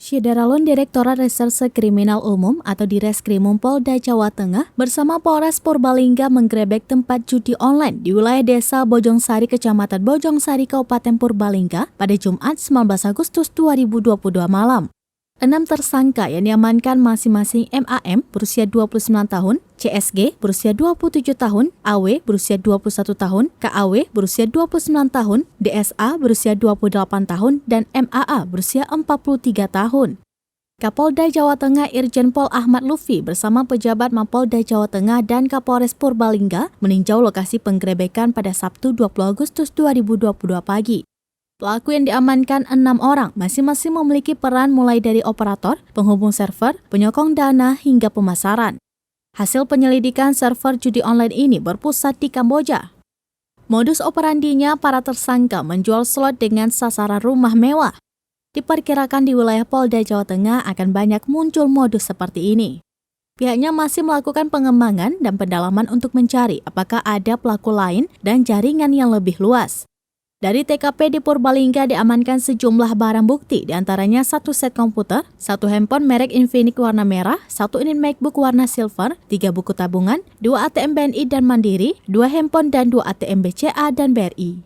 Syederalun Direktorat Reserse Kriminal Umum atau Direskrimum Polda Jawa Tengah bersama Polres Purbalingga menggerebek tempat judi online di wilayah Desa Bojongsari, Kecamatan Bojongsari, Kabupaten Purbalingga pada Jumat 19 Agustus 2022 malam. 6 tersangka yang diamankan masing-masing MAM berusia 29 tahun, CSG berusia 27 tahun, AW berusia 21 tahun, KAW berusia 29 tahun, DSA berusia 28 tahun, dan MAA berusia 43 tahun. Kapolda Jawa Tengah Irjen Pol Ahmad Lutfi bersama pejabat Mapolda Jawa Tengah dan Kapolres Purbalingga meninjau lokasi penggerebekan pada Sabtu 20 Agustus 2022 pagi. Pelaku yang diamankan 6 orang masing-masing memiliki peran mulai dari operator, penghubung server, penyokong dana, hingga pemasaran. Hasil penyelidikan server judi online ini berpusat di Kamboja. Modus operandinya, para tersangka menjual slot dengan sasaran rumah mewah. Diperkirakan di wilayah Polda Jawa Tengah akan banyak muncul modus seperti ini. Pihaknya masih melakukan pengembangan dan pendalaman untuk mencari apakah ada pelaku lain dan jaringan yang lebih luas. Dari TKP di Purbalingga diamankan sejumlah barang bukti, diantaranya 1 set komputer, 1 handphone merek Infinix warna merah, 1 unit MacBook warna silver, 3 buku tabungan, 2 ATM BNI dan Mandiri, 2 handphone dan 2 ATM BCA dan BRI.